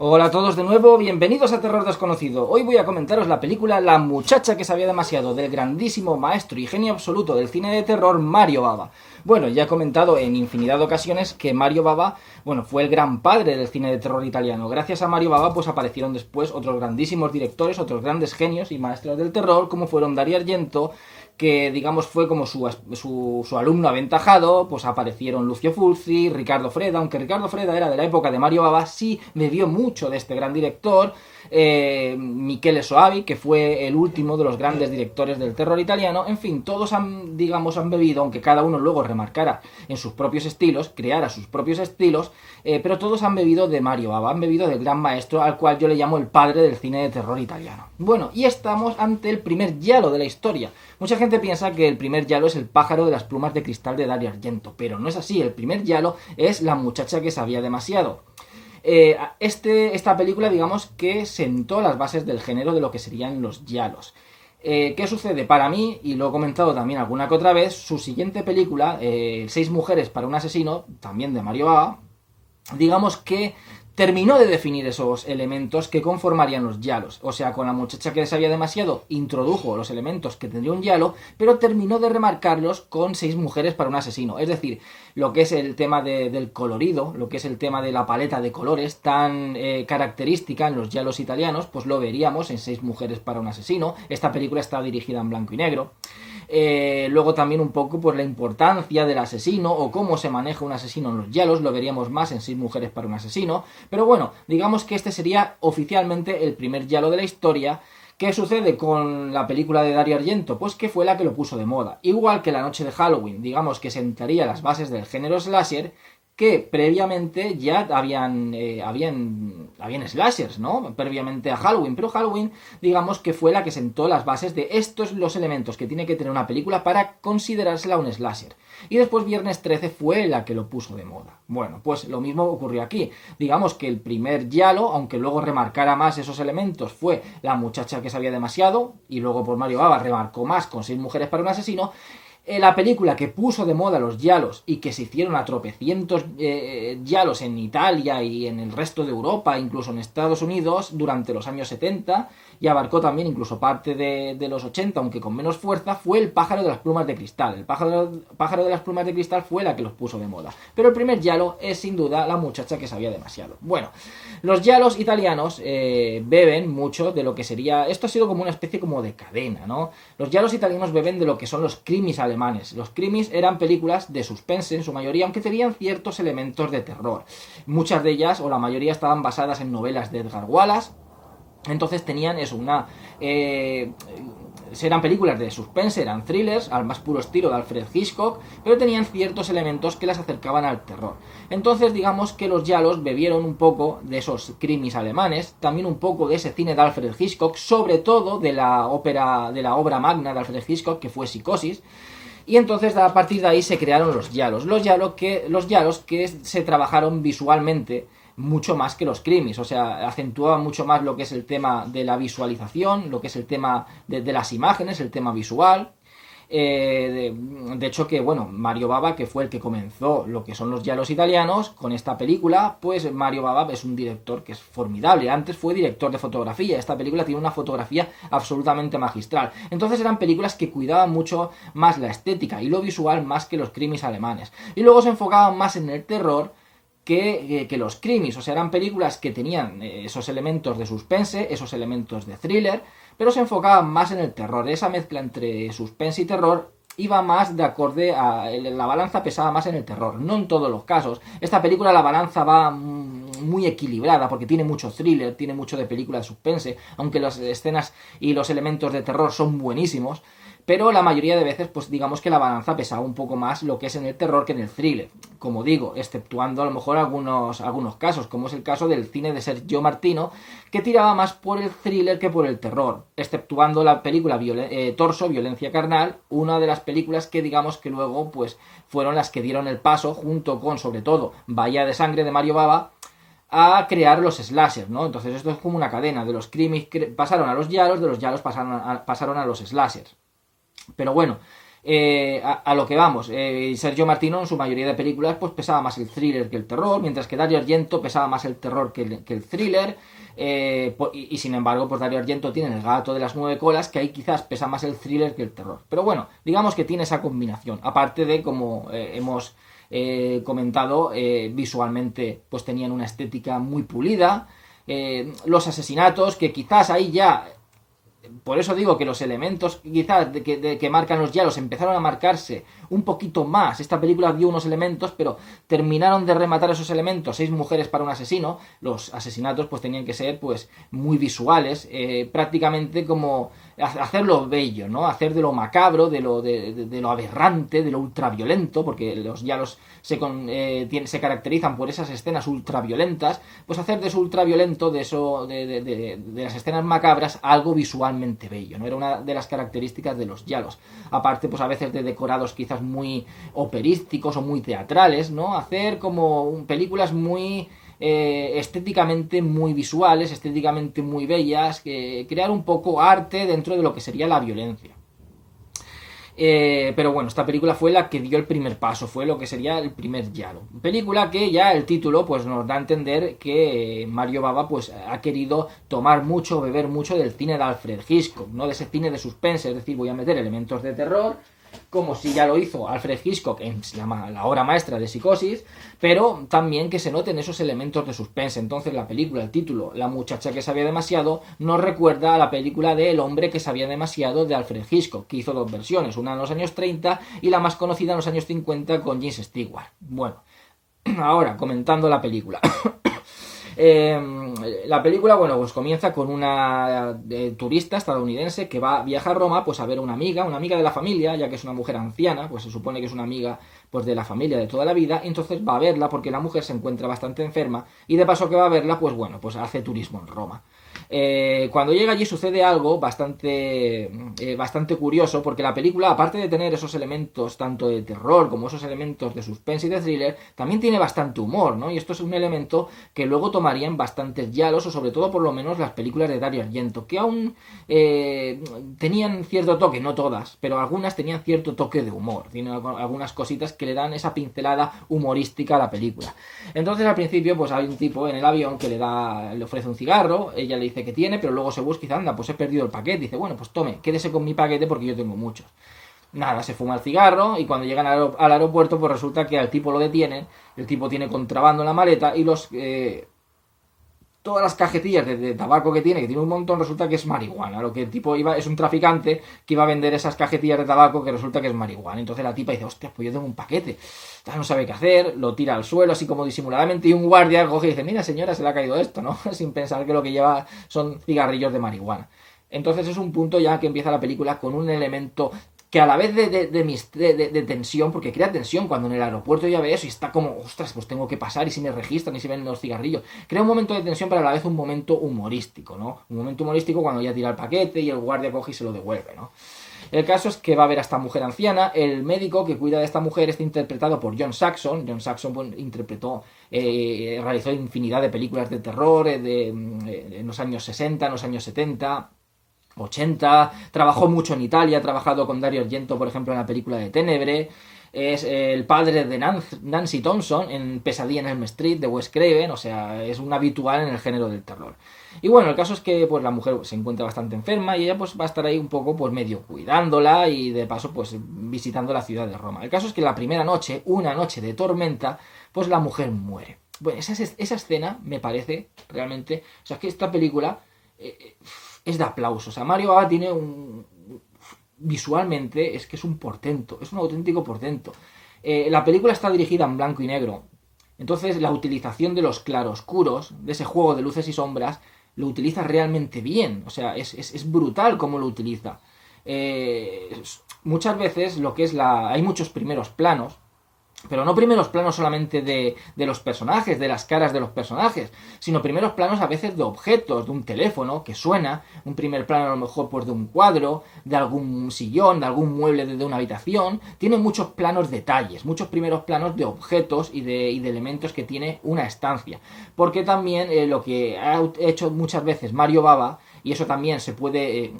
Hola a todos de nuevo, bienvenidos a Terror Desconocido. Hoy voy a comentaros la película La muchacha que sabía demasiado, del grandísimo maestro y genio absoluto del cine de terror Mario Bava. Bueno, ya he comentado en infinidad de ocasiones que Mario Bava, fue el gran padre del cine de terror italiano. Gracias a Mario Bava pues aparecieron después otros grandísimos directores, otros grandes genios y maestros del terror, como fueron Dario Argento, que digamos fue como su alumno aventajado. Pues aparecieron Lucio Fulci, Riccardo Freda, aunque Riccardo Freda era de la época de Mario Bava, sí bebió mucho de este gran director. Michele Soavi, que fue el último de los grandes directores del terror italiano. En fin, todos han bebido, aunque cada uno luego remarcara en sus propios estilos, creara sus propios estilos, pero todos han bebido de Mario Bava, han bebido del gran maestro, al cual yo le llamo el padre del cine de terror italiano. Bueno, y estamos ante el primer giallo de la historia. Mucha gente piensa que el primer giallo es El pájaro de las plumas de cristal de Dario Argento, pero no es así. El primer giallo es La muchacha que sabía demasiado. Esta película, digamos que sentó las bases del género de lo que serían los giallos. ¿Qué sucede? Para mí, y lo he comentado también alguna que otra vez, su siguiente película, Seis mujeres para un asesino, también de Mario Bava, digamos que terminó de definir esos elementos que conformarían los giallos. O sea, con La muchacha que sabía demasiado introdujo los elementos que tendría un giallo, pero terminó de remarcarlos con Seis mujeres para un asesino. Es decir, lo que es el tema del colorido, lo que es el tema de la paleta de colores tan característica en los giallos italianos, pues lo veríamos en Seis mujeres para un asesino. Esta película está dirigida en blanco y negro. Luego también un poco pues la importancia del asesino o cómo se maneja un asesino en los giallos, lo veríamos más en Seis mujeres para un asesino. Pero bueno, digamos que este sería oficialmente el primer giallo de la historia. ¿Qué sucede con la película de Dario Argento? Pues que fue la que lo puso de moda. Igual que La noche de Halloween, digamos que sentaría las bases del género slasher, que previamente ya habían slashers, ¿no? Previamente a Halloween, pero Halloween, digamos que fue la que sentó las bases de estos los elementos que tiene que tener una película para considerársela un slasher. Y después Viernes 13 fue la que lo puso de moda. Bueno, pues lo mismo ocurrió aquí. Digamos que el primer giallo, aunque luego remarcara más esos elementos, fue La muchacha que sabía demasiado, y luego por Mario Bava remarcó más con Seis mujeres para un asesino. La película que puso de moda los giallos y que se hicieron a tropecientos giallos en Italia y en el resto de Europa, incluso en Estados Unidos, durante los años 70, y abarcó también incluso parte de los 80, aunque con menos fuerza, fue El pájaro de las plumas de cristal. El pájaro de las plumas de cristal fue la que los puso de moda. Pero el primer giallo es sin duda La muchacha que sabía demasiado. Bueno, los giallos italianos beben mucho de lo que sería... Esto ha sido como una especie como de cadena, ¿no? Los giallos italianos beben de lo que son los crimis alemanes. Los crimis eran películas de suspense en su mayoría, aunque tenían ciertos elementos de terror. Muchas de ellas, o la mayoría, estaban basadas en novelas de Edgar Wallace. Entonces tenían eso, eran películas de suspense, eran thrillers, al más puro estilo de Alfred Hitchcock, pero tenían ciertos elementos que las acercaban al terror. Entonces digamos que los giallos bebieron un poco de esos crimis alemanes, también un poco de ese cine de Alfred Hitchcock, sobre todo de la obra magna de Alfred Hitchcock, que fue Psicosis. Y entonces a partir de ahí se crearon los giallos. Los giallos que se trabajaron visualmente mucho más que los crimis, o sea, acentuaban mucho más lo que es el tema de la visualización, lo que es el tema de las imágenes, el tema visual. De hecho que, Mario Bava, que fue el que comenzó lo que son los giallos italianos con esta película, pues Mario Bava es un director que es formidable. Antes fue director de fotografía, esta película tiene una fotografía absolutamente magistral. Entonces eran películas que cuidaban mucho más la estética y lo visual más que los crimis alemanes. Y luego se enfocaban más en el terror que los crimis, o sea, eran películas que tenían esos elementos de suspense, esos elementos de thriller, pero se enfocaban más en el terror. Esa mezcla entre suspense y terror iba más de acorde a... La balanza pesaba más en el terror, no en todos los casos. Esta película la balanza va muy equilibrada porque tiene mucho thriller, tiene mucho de película de suspense, aunque las escenas y los elementos de terror son buenísimos. Pero la mayoría de veces, pues digamos que la balanza pesaba un poco más lo que es en el terror que en el thriller. Como digo, exceptuando a lo mejor algunos casos, como es el caso del cine de Sergio Martino, que tiraba más por el thriller que por el terror. Exceptuando la película Torso, Violencia Carnal, una de las películas que digamos que luego pues fueron las que dieron el paso, junto con, sobre todo, Bahía de Sangre de Mario Bava, a crear los slashers, ¿no? Entonces esto es como una cadena. De los crimis pasaron a los giallos, de los giallos pasaron a los slashers. Pero bueno, A lo que vamos, Sergio Martino en su mayoría de películas pues pesaba más el thriller que el terror, mientras que Dario Argento pesaba más el terror que el thriller. Y sin embargo, pues Dario Argento tiene El gato de las 9 colas, que ahí quizás pesa más el thriller que el terror. Pero bueno, digamos que tiene esa combinación. Aparte de, como hemos comentado, visualmente pues tenían una estética muy pulida. Los asesinatos, que quizás ahí ya... Por eso digo que los elementos quizás que marcan los yalos empezaron a marcarse un poquito más. Esta película dio unos elementos, pero terminaron de rematar esos elementos. 6 mujeres para un asesino. Los asesinatos pues tenían que ser pues muy visuales, prácticamente como hacerlo bello, ¿no? Hacer de lo macabro, de lo aberrante, de lo ultraviolento, porque los yalos se caracterizan por esas escenas ultraviolentas, pues hacer de eso ultraviolento, de las escenas macabras, algo visualmente bello, ¿no? Era una de las características de los yalos. Aparte, pues a veces de decorados quizás muy operísticos o muy teatrales, ¿no? Hacer como películas muy... estéticamente muy visuales, estéticamente muy bellas, crear un poco arte dentro de lo que sería la violencia. Pero bueno, esta película fue la que dio el primer paso, fue lo que sería el primer yalo. Película que ya el título pues nos da a entender que Mario Bava pues ha querido tomar mucho, beber mucho del cine de Alfred Hitchcock, no de ese cine de suspense, es decir, voy a meter elementos de terror, como si ya lo hizo Alfred Hitchcock en la obra maestra de Psicosis, pero también que se noten esos elementos de suspense. Entonces la película, el título, La muchacha que sabía demasiado, nos recuerda a la película de El hombre que sabía demasiado de Alfred Hitchcock, que hizo 2 versiones, una en los años 30 y la más conocida en los años 50 con James Stewart. Bueno, ahora comentando la película. La película, bueno, pues comienza con una turista estadounidense que viaja a Roma pues a ver a una amiga de la familia, ya que es una mujer anciana, pues se supone que es una amiga pues de la familia de toda la vida, y entonces va a verla porque la mujer se encuentra bastante enferma y de paso que va a verla, pues bueno, pues hace turismo en Roma. Cuando llega allí sucede algo bastante curioso, porque la película, aparte de tener esos elementos tanto de terror como esos elementos de suspense y de thriller, también tiene bastante humor, ¿no? Y esto es un elemento que luego tomarían bastantes yalos, o sobre todo por lo menos las películas de Dario Argento, que aún tenían cierto toque, no todas, pero algunas tenían cierto toque de humor, tienen algunas cositas que le dan esa pincelada humorística a la película. Entonces al principio pues hay un tipo en el avión que le ofrece un cigarro, ella le dice que tiene, pero luego se busca y dice, anda, pues he perdido el paquete. Dice, bueno, pues tome, quédese con mi paquete porque yo tengo muchos. Nada, se fuma el cigarro y cuando llegan al aeropuerto pues resulta que al tipo lo detienen, el tipo tiene contrabando en la maleta y todas las cajetillas de tabaco que tiene un montón, resulta que es marihuana. Lo que el tipo es un traficante que iba a vender esas cajetillas de tabaco que resulta que es marihuana. Entonces la tipa dice, hostia, pues yo tengo un paquete. Ya no sabe qué hacer, lo tira al suelo así como disimuladamente y un guardia coge y dice, mira señora, se le ha caído esto, ¿no? Sin pensar que lo que lleva son cigarrillos de marihuana. Entonces es un punto ya que empieza la película con un elemento que a la vez de tensión, porque crea tensión cuando en el aeropuerto ya ve eso y está como, ostras, pues tengo que pasar y si me registran y si ven los cigarrillos. Crea un momento de tensión, pero a la vez un momento humorístico, ¿no? Un momento humorístico cuando ya tira el paquete y el guardia coge y se lo devuelve, ¿no? El caso es que va a ver a esta mujer anciana. El médico que cuida de esta mujer está interpretado por John Saxon. John Saxon realizó infinidad de películas de terror en los años 60, en los años 70... 80, trabajó mucho en Italia, ha trabajado con Dario Argento, por ejemplo, en la película de Tenebre, es el padre de Nancy Thompson en Pesadilla en Elm Street de Wes Craven, o sea, es un habitual en el género del terror. Y bueno, el caso es que pues la mujer se encuentra bastante enferma y ella pues va a estar ahí un poco pues medio cuidándola y de paso pues visitando la ciudad de Roma. El caso es que la primera noche, una noche de tormenta, pues la mujer muere. Bueno, esa escena me parece realmente, o sea, que esta película es de aplausos. O sea, Mario Bava tiene visualmente es que es un portento, es un auténtico portento. La película está dirigida en blanco y negro, entonces la utilización de los claroscuros, de ese juego de luces y sombras, lo utiliza realmente bien. O sea, es brutal cómo lo utiliza. Muchas veces lo que es hay muchos primeros planos, pero no primeros planos solamente de los personajes, de las caras de los personajes, sino primeros planos a veces de objetos, de un teléfono que suena, un primer plano a lo mejor pues de un cuadro, de algún sillón, de algún mueble de una habitación. Tiene muchos planos detalles, muchos primeros planos de objetos y de elementos que tiene una estancia. Porque también lo que ha hecho muchas veces Mario Bava y eso también se puede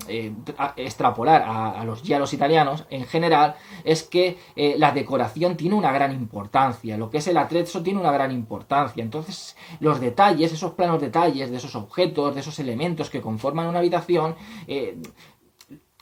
extrapolar a los italianos en general, es que la decoración tiene una gran importancia, lo que es el atrezzo tiene una gran importancia. Entonces los detalles, esos planos detalles de esos objetos, de esos elementos que conforman una habitación,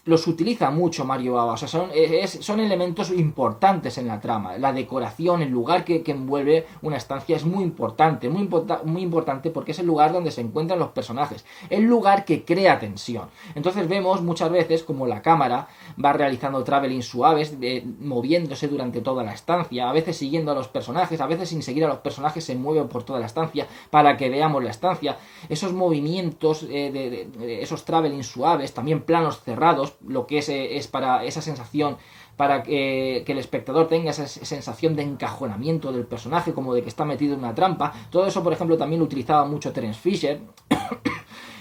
los utiliza mucho Mario Bava. O sea, son elementos importantes en la trama. La decoración, el lugar que envuelve una estancia es muy importante, muy importante, porque es el lugar donde se encuentran los personajes, el lugar que crea tensión. Entonces vemos muchas veces como la cámara va realizando traveling suaves, moviéndose durante toda la estancia, a veces siguiendo a los personajes, a veces sin seguir a los personajes se mueve por toda la estancia para que veamos la estancia. Esos movimientos, esos traveling suaves, también planos cerrados, lo que es para esa sensación, para que el espectador tenga esa sensación de encajonamiento del personaje, como de que está metido en una trampa. Todo eso, por ejemplo, también lo utilizaba mucho Terence Fisher.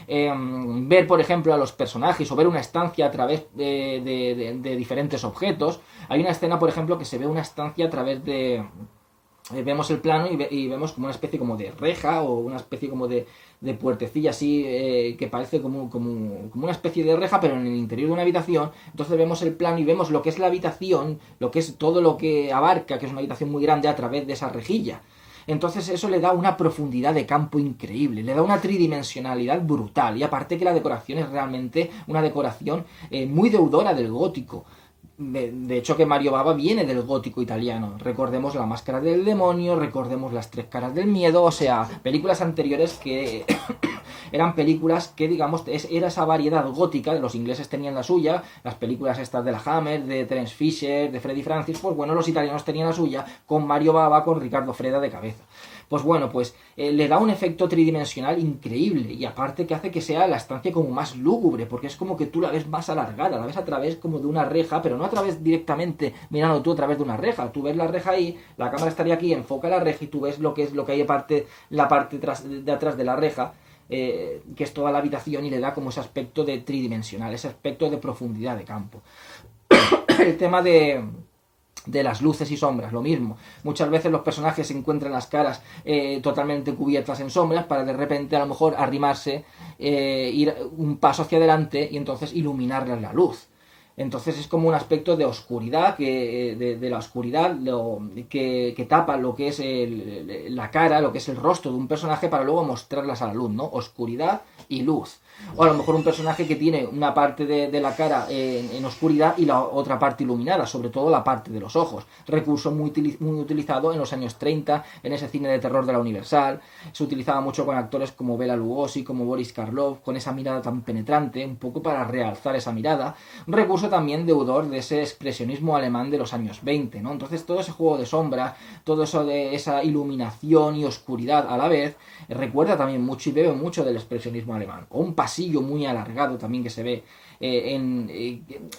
Ver, por ejemplo, a los personajes o ver una estancia a través de diferentes objetos. Hay una escena, por ejemplo, que se ve una estancia a través de... vemos el plano y vemos como una especie como de reja o una especie como de puertecilla así, que parece como una especie de reja, pero en el interior de una habitación. Entonces vemos el plano y vemos lo que es la habitación, lo que es todo lo que abarca, que es una habitación muy grande, a través de esa rejilla. Entonces eso le da una profundidad de campo increíble, le da una tridimensionalidad brutal, y aparte que la decoración es realmente una decoración muy deudora del gótico. De hecho que Mario Bava viene del gótico italiano. Recordemos La Máscara del Demonio, recordemos Las Tres Caras del Miedo, o sea, películas anteriores que eran películas que, digamos, era esa variedad gótica. Los ingleses tenían la suya, las películas estas de la Hammer, de Terence Fisher, de Freddy Francis, pues bueno, los italianos tenían la suya con Mario Bava, con Ricardo Freda de cabeza. Pues bueno, pues le da un efecto tridimensional increíble, y aparte que hace que sea la estancia como más lúgubre, porque es como que tú la ves más alargada, la ves a través como de una reja, pero no a través directamente mirando tú a través de una reja. Tú ves la reja ahí, la cámara estaría aquí, enfoca la reja y tú ves lo que hay la parte de atrás de la reja, que es toda la habitación, y le da como ese aspecto de tridimensional, ese aspecto de profundidad de campo. El tema de las luces y sombras, lo mismo. Muchas veces los personajes se encuentran las caras totalmente cubiertas en sombras, para de repente a lo mejor arrimarse, ir un paso hacia adelante y entonces iluminarles la luz. Entonces es como un aspecto de oscuridad, de la oscuridad que tapa lo que es la cara, lo que es el rostro de un personaje, para luego mostrarlas a la luz, ¿no? Oscuridad y luz. O a lo mejor un personaje que tiene una parte de la cara en oscuridad y la otra parte iluminada, sobre todo la parte de los ojos. Recurso muy utilizado en los años 30, en ese cine de terror de la Universal. Se utilizaba mucho con actores como Bela Lugosi, como Boris Karloff, con esa mirada tan penetrante, un poco para realzar esa mirada. Un recurso también deudor de ese expresionismo alemán de los años 20, ¿no? Entonces todo ese juego de sombras, todo eso de esa iluminación y oscuridad a la vez, recuerda también mucho y bebe mucho del expresionismo alemán. O un pasillo muy alargado también que se ve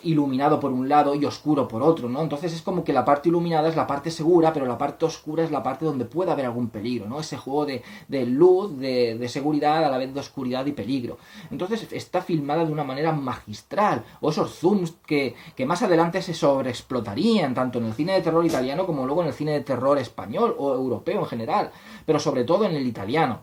iluminado por un lado y oscuro por otro, ¿no? Entonces es como que la parte iluminada es la parte segura, pero la parte oscura es la parte donde puede haber algún peligro, ¿no? Ese juego de luz, de seguridad, a la vez de oscuridad y peligro. Entonces está filmada de una manera magistral. O esos zooms que más adelante se sobreexplotarían, tanto en el cine de terror italiano como luego en el cine de terror español o europeo en general, pero sobre todo en el italiano.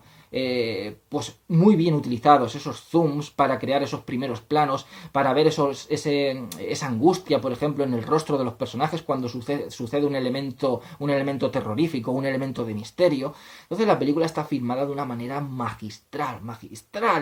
Pues muy bien utilizados esos zooms para crear esos primeros planos, para ver esa angustia, por ejemplo, en el rostro de los personajes cuando sucede un elemento terrorífico, un elemento de misterio. Entonces la película está filmada de una manera magistral,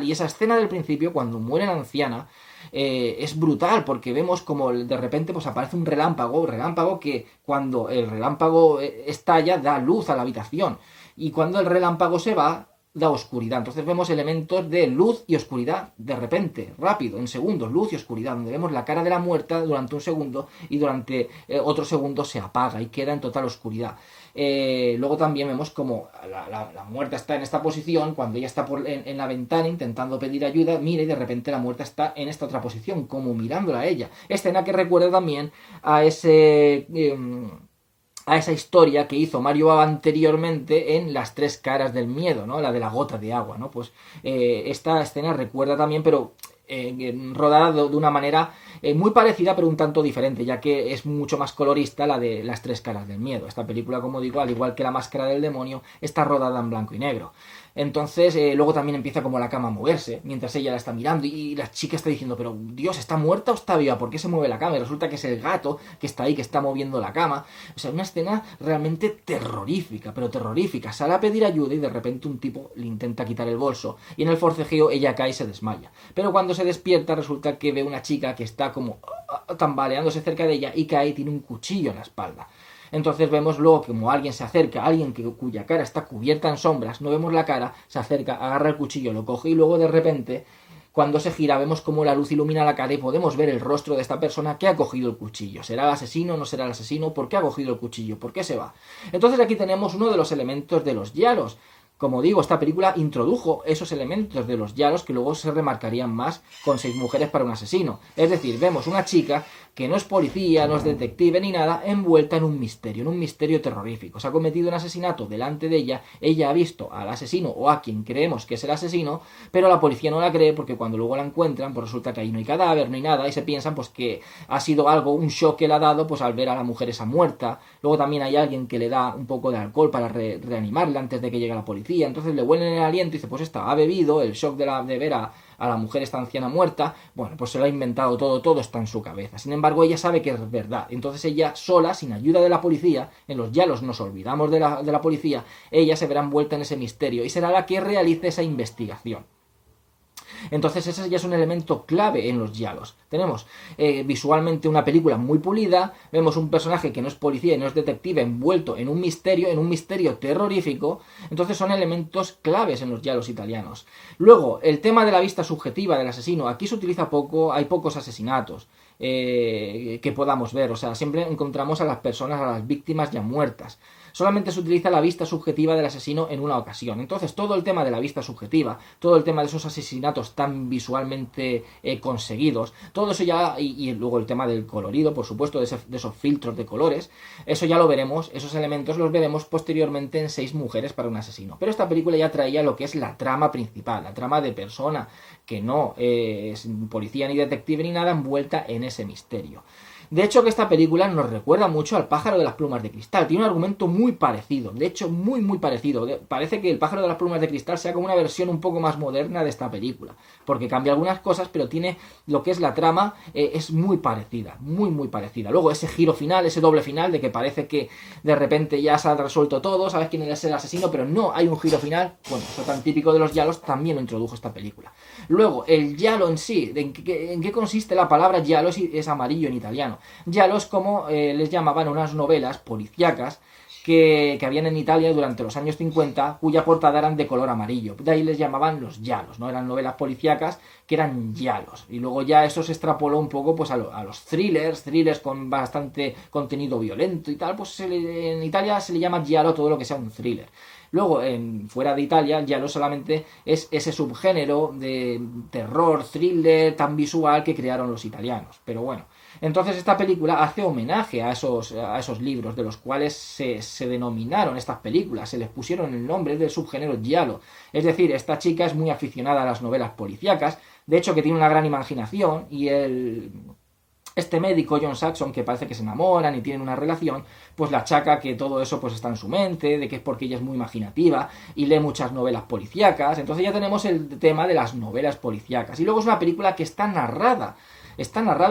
y esa escena del principio, cuando muere la anciana, es brutal, porque vemos como de repente pues aparece un relámpago que cuando el relámpago estalla da luz a la habitación, y cuando el relámpago se va da oscuridad. Entonces vemos elementos de luz y oscuridad de repente, rápido, en segundos, luz y oscuridad, donde vemos la cara de la muerta durante un segundo y durante otro segundo se apaga y queda en total oscuridad. Luego también vemos como la muerta está en esta posición, cuando ella está en la ventana intentando pedir ayuda, mira, y de repente la muerta está en esta otra posición, como mirándola a ella. Escena que recuerda también a esa historia que hizo Mario Bava anteriormente en Las Tres Caras del Miedo, ¿no? La de la gota de agua, ¿no? Pues esta escena recuerda también, pero rodada de una manera muy parecida, pero un tanto diferente, ya que es mucho más colorista la de Las Tres Caras del Miedo. Esta película, como digo, al igual que La Máscara del Demonio, está rodada en blanco y negro. Entonces, luego también empieza como la cama a moverse, mientras ella la está mirando, y la chica está diciendo, pero Dios, ¿está muerta o está viva? ¿Por qué se mueve la cama? Y resulta que es el gato que está ahí, que está moviendo la cama. O sea, una escena realmente terrorífica, pero terrorífica. Sale a pedir ayuda y de repente un tipo le intenta quitar el bolso, y en el forcejeo ella cae y se desmaya. Pero cuando se despierta resulta que ve una chica que está como tambaleándose cerca de ella y cae y tiene un cuchillo en la espalda. Entonces vemos luego que como alguien se acerca, alguien cuya cara está cubierta en sombras, no vemos la cara, se acerca, agarra el cuchillo, lo coge y luego de repente, cuando se gira, vemos como la luz ilumina la cara y podemos ver el rostro de esta persona que ha cogido el cuchillo. ¿Será el asesino? ¿No será el asesino? ¿Por qué ha cogido el cuchillo? ¿Por qué se va? Entonces aquí tenemos uno de los elementos de los giallos. Como digo, esta película introdujo esos elementos de los giallos que luego se remarcarían más con 6 mujeres para un asesino. Es decir, vemos una chica que no es policía, no es detective ni nada, envuelta en un misterio terrorífico. Se ha cometido un asesinato delante de ella ha visto al asesino o a quien creemos que es el asesino, pero la policía no la cree porque cuando luego la encuentran, pues resulta que ahí no hay cadáver, no hay nada, y se piensan pues que ha sido algo, un shock que le ha dado pues al ver a la mujer esa muerta. Luego también hay alguien que le da un poco de alcohol para reanimarla antes de que llegue la policía, entonces le huelen el aliento y dice, pues esta ha bebido, el shock de ver a la mujer esta anciana muerta, bueno, pues se lo ha inventado todo está en su cabeza. Sin embargo, ella sabe que es verdad. Entonces ella sola, sin ayuda de la policía, en los giallos nos olvidamos de la policía, ella se verá envuelta en ese misterio y será la que realice esa investigación. Entonces ese ya es un elemento clave en los giallos. Tenemos visualmente una película muy pulida, vemos un personaje que no es policía y no es detective envuelto en un misterio terrorífico, entonces son elementos claves en los giallos italianos. Luego, el tema de la vista subjetiva del asesino, aquí se utiliza poco, hay pocos asesinatos que podamos ver, o sea, siempre encontramos a las personas, a las víctimas ya muertas. Solamente se utiliza la vista subjetiva del asesino en una ocasión. Entonces todo el tema de la vista subjetiva, todo el tema de esos asesinatos tan conseguidos, todo eso ya, y luego el tema del colorido, por supuesto, de esos filtros de colores, eso ya lo veremos, esos elementos los veremos posteriormente en 6 mujeres para un asesino. Pero esta película ya traía lo que es la trama principal, la trama de persona que no es policía ni detective ni nada, envuelta en ese misterio. De hecho, que esta película nos recuerda mucho al Pájaro de las plumas de cristal. Tiene un argumento muy parecido, de hecho muy parecido. Parece que el Pájaro de las plumas de cristal sea como una versión un poco más moderna de esta película, porque cambia algunas cosas, pero tiene lo que es la trama, es muy parecida, muy parecida. Luego ese giro final, ese doble final de que parece que de repente ya se ha resuelto todo, sabes quién es el asesino, pero no hay un giro final. Bueno, eso tan típico de los giallos también lo introdujo esta película. Luego, el giallo en sí, ¿en qué consiste la palabra giallo? Es amarillo en italiano. Giallo es como les llamaban unas novelas policíacas que habían en Italia durante los años 50, cuya portada eran de color amarillo. De ahí les llamaban los giallos, ¿no? Eran novelas policíacas que eran giallos. Y luego ya eso se extrapoló un poco pues a los thrillers con bastante contenido violento y tal. Pues en Italia se le llama giallo todo lo que sea un thriller. Luego, fuera de Italia, giallo solamente es ese subgénero de terror, thriller tan visual que crearon los italianos. Pero bueno, entonces esta película hace homenaje a esos libros de los cuales se denominaron estas películas, se les pusieron el nombre del subgénero giallo. Es decir, esta chica es muy aficionada a las novelas policíacas, de hecho que tiene una gran imaginación, y este médico, John Saxon, que parece que se enamoran y tienen una relación, pues la achaca que todo eso pues está en su mente, de que es porque ella es muy imaginativa y lee muchas novelas policíacas. Entonces ya tenemos el tema de las novelas policíacas. Y luego es una película que está narrada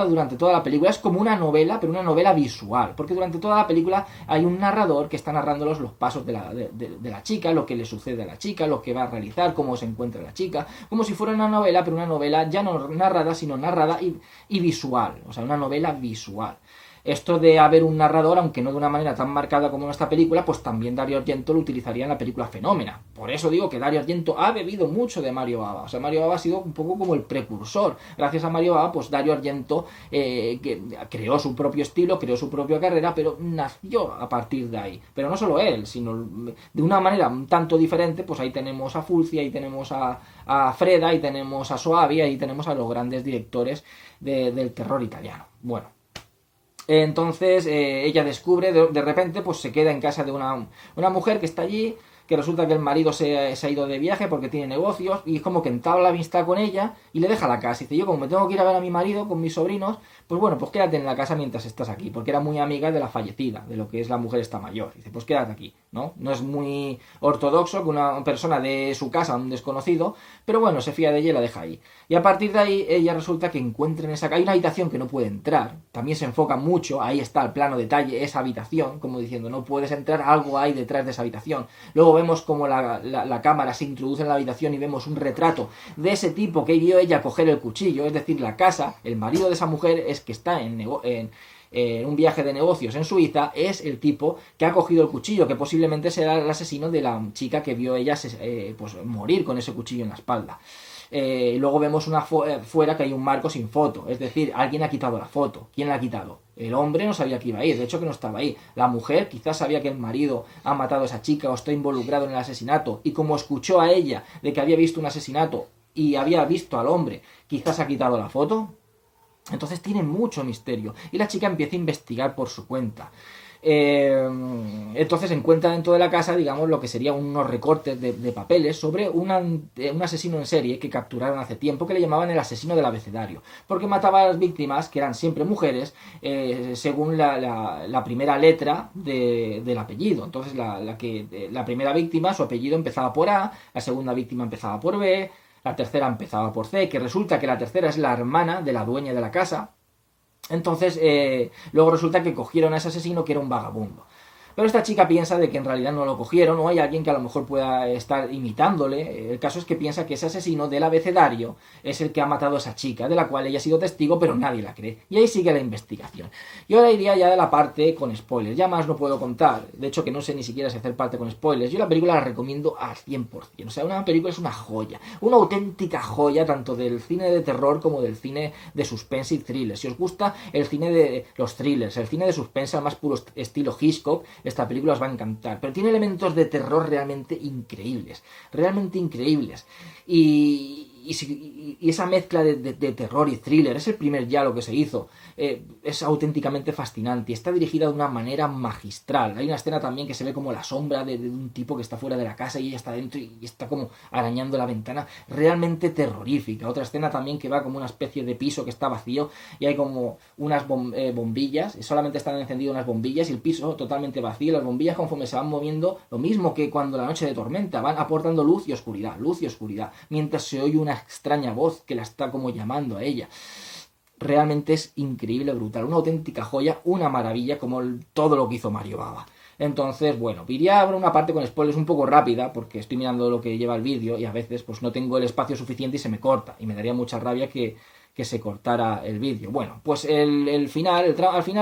durante toda la película, es como una novela, pero una novela visual, porque durante toda la película hay un narrador que está narrándolos los pasos de la chica, lo que le sucede a la chica, lo que va a realizar, cómo se encuentra la chica, como si fuera una novela, pero una novela ya no narrada, sino narrada y visual, o sea, una novela visual. Esto de haber un narrador, aunque no de una manera tan marcada como en esta película, pues también Dario Argento lo utilizaría en la película Fenómena. Por eso digo que Dario Argento ha bebido mucho de Mario Bava. O sea, Mario Bava ha sido un poco como el precursor. Gracias a Mario Bava, pues Dario Argento que creó su propio estilo, creó su propia carrera, pero nació a partir de ahí. Pero no solo él, sino de una manera un tanto diferente, pues ahí tenemos a Fulci, ahí tenemos a Freda, ahí tenemos a Soavi, ahí tenemos a los grandes directores del terror italiano. Bueno. Entonces ella descubre, de repente, pues se queda en casa de una mujer que está allí, que resulta que el marido se ha ido de viaje porque tiene negocios y es como que entabla amistad con ella y le deja la casa. Y dice, yo como me tengo que ir a ver a mi marido con mis sobrinos, pues bueno, pues quédate en la casa mientras estás aquí, porque era muy amiga de la fallecida, de lo que es la mujer esta mayor. Dice, pues quédate aquí, ¿no? No es muy ortodoxo que una persona de su casa a un desconocido, pero bueno, se fía de ella y la deja ahí. Y a partir de ahí, ella resulta que encuentra en esa... Hay una habitación que no puede entrar, también se enfoca mucho, ahí está el plano detalle, esa habitación, como diciendo, no puedes entrar, algo hay detrás de esa habitación. Luego vemos como la cámara se introduce en la habitación y vemos un retrato de ese tipo que vio ella coger el cuchillo, es decir, la casa, el marido de esa mujer es que está en un viaje de negocios en Suiza, es el tipo que ha cogido el cuchillo, que posiblemente será el asesino de la chica que vio ella pues morir con ese cuchillo en la espalda. Luego vemos fuera que hay un marco sin foto, es decir, alguien ha quitado la foto. ¿Quién la ha quitado? El hombre no sabía que iba a ir, de hecho que no estaba ahí. La mujer quizás sabía que el marido ha matado a esa chica o está involucrado en el asesinato, y como escuchó a ella de que había visto un asesinato y había visto al hombre, quizás ha quitado la foto. Entonces tiene mucho misterio y la chica empieza a investigar por su cuenta. Entonces encuentra dentro de la casa, digamos, lo que serían unos recortes de papeles sobre un asesino en serie que capturaron hace tiempo, que le llamaban el asesino del abecedario, porque mataba a las víctimas, que eran siempre mujeres, según la primera letra del apellido. Entonces la primera víctima, su apellido empezaba por A, la segunda víctima empezaba por B, la tercera empezaba por C, que resulta que la tercera es la hermana de la dueña de la casa. Entonces, luego resulta que cogieron a ese asesino que era un vagabundo. Pero esta chica piensa de que en realidad no lo cogieron, o hay alguien que a lo mejor pueda estar imitándole. El caso es que piensa que ese asesino del abecedario es el que ha matado a esa chica, de la cual ella ha sido testigo, pero nadie la cree. Y ahí sigue la investigación. Y ahora iría ya de la parte con spoilers. Ya más no puedo contar. De hecho, que no sé ni siquiera si hacer parte con spoilers. Yo la película la recomiendo al 100%. O sea, una película es una joya. Una auténtica joya, tanto del cine de terror como del cine de suspense y thriller. Si os gusta el cine de los thrillers, el cine de suspense al más puro estilo Hitchcock, esta película os va a encantar, pero tiene elementos de terror realmente increíbles, y esa mezcla de terror y thriller, es el primer diálogo que se hizo, es auténticamente fascinante y está dirigida de una manera magistral. Hay una escena también que se ve como la sombra de un tipo que está fuera de la casa y ella está dentro y está como arañando la ventana, realmente terrorífica. Otra escena también que va como una especie de piso que está vacío y hay como unas bombillas, solamente están encendidas unas bombillas y el piso totalmente vacío. Las bombillas, conforme se van moviendo, lo mismo que cuando la noche de tormenta, van aportando luz y oscuridad, mientras se oye una extraña voz que la está como llamando a ella. Realmente es increíble, brutal, una auténtica joya, una maravilla, como todo lo que hizo Mario Bava. Entonces, bueno, iría a una parte con spoilers un poco rápida, porque estoy mirando lo que lleva el vídeo y a veces pues no tengo el espacio suficiente y se me corta, y me daría mucha rabia que se cortara el vídeo. Bueno, pues al final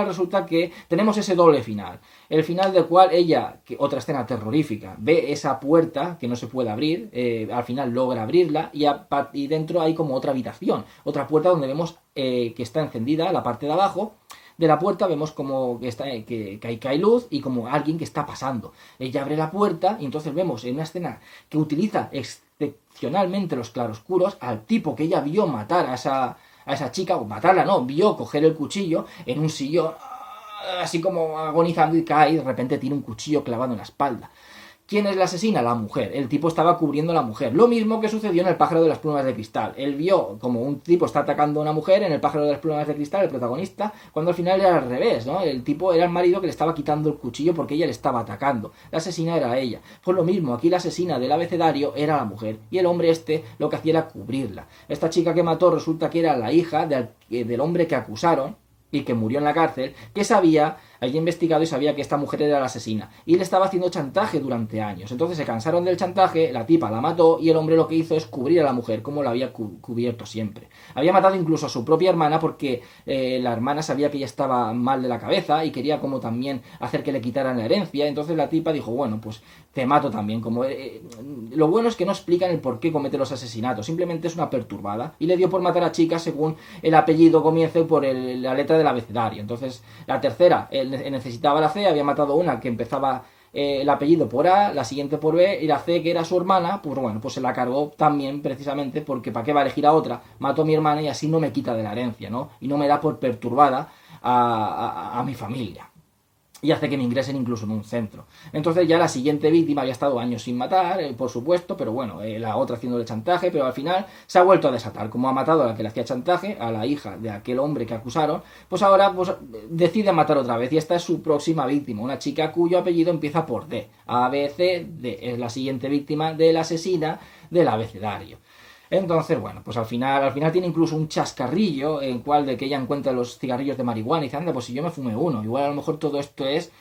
resulta que tenemos ese doble final. El final del cual ella, que otra escena terrorífica, ve esa puerta que no se puede abrir, al final logra abrirla y dentro hay como otra habitación, otra puerta donde vemos que está encendida la parte de abajo. De la puerta vemos como que hay luz y como alguien que está pasando. Ella abre la puerta y entonces vemos en una escena que utiliza excepcionalmente los claroscuros al tipo que ella vio matar a esa chica, o matarla no, vio coger el cuchillo en un sillón, así como agonizando, y cae y de repente tiene un cuchillo clavado en la espalda. ¿Quién es la asesina? La mujer. El tipo estaba cubriendo a la mujer. Lo mismo que sucedió en El pájaro de las plumas de cristal. Él vio como un tipo está atacando a una mujer en El pájaro de las plumas de cristal, el protagonista, cuando al final era al revés, ¿no? El tipo era el marido que le estaba quitando el cuchillo porque ella le estaba atacando. La asesina era ella. Pues lo mismo, aquí la asesina del abecedario era la mujer. Y el hombre lo que hacía era cubrirla. Esta chica que mató resulta que era la hija del hombre que acusaron y que murió en la cárcel, que había investigado y sabía que esta mujer era la asesina y le estaba haciendo chantaje durante años. Entonces se cansaron del chantaje, la tipa la mató y el hombre lo que hizo es cubrir a la mujer como la había cubierto siempre. Había matado incluso a su propia hermana porque la hermana sabía que ella estaba mal de la cabeza y quería como también hacer que le quitaran la herencia. Entonces la tipa dijo, bueno, pues te mato también. Lo bueno es que no explican el por qué comete los asesinatos, simplemente es una perturbada y le dio por matar a chicas según el apellido comience por la letra del abecedario. Entonces la tercera necesitaba la C, había matado una que empezaba el apellido por A, la siguiente por B, y la C, que era su hermana, pues bueno, pues se la cargó también precisamente porque ¿para qué va a elegir a otra? Mato a mi hermana y así no me quita de la herencia, ¿no? Y no me da por perturbada a mi familia. y hace que me ingresen incluso en un centro. Entonces ya la siguiente víctima había estado años sin matar, por supuesto, pero bueno, la otra haciéndole chantaje, pero al final se ha vuelto a desatar. Como ha matado a la que le hacía chantaje, a la hija de aquel hombre que acusaron, pues ahora pues, decide matar otra vez y esta es su próxima víctima, una chica cuyo apellido empieza por D. A, B, C, D. Es la siguiente víctima de la asesina del abecedario. Entonces, bueno, pues al final tiene incluso un chascarrillo en cual de que ella encuentra los cigarrillos de marihuana y dice, anda, pues si yo me fumé uno, igual a lo mejor todo esto es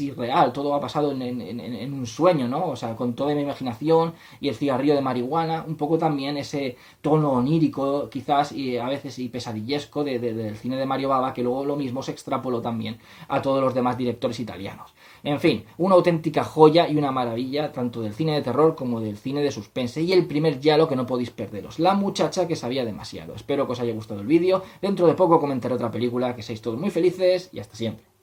irreal, todo ha pasado en un sueño, ¿no? O sea, con toda mi imaginación y el cigarrillo de marihuana, un poco también ese tono onírico, quizás, y a veces y pesadillesco del cine de Mario Bava, que luego lo mismo se extrapoló también a todos los demás directores italianos. En fin, una auténtica joya y una maravilla, tanto del cine de terror como del cine de suspense, y el primer giallo que no podéis perderos, La muchacha que sabía demasiado. Espero que os haya gustado el vídeo, dentro de poco comentaré otra película, que seáis todos muy felices y hasta siempre.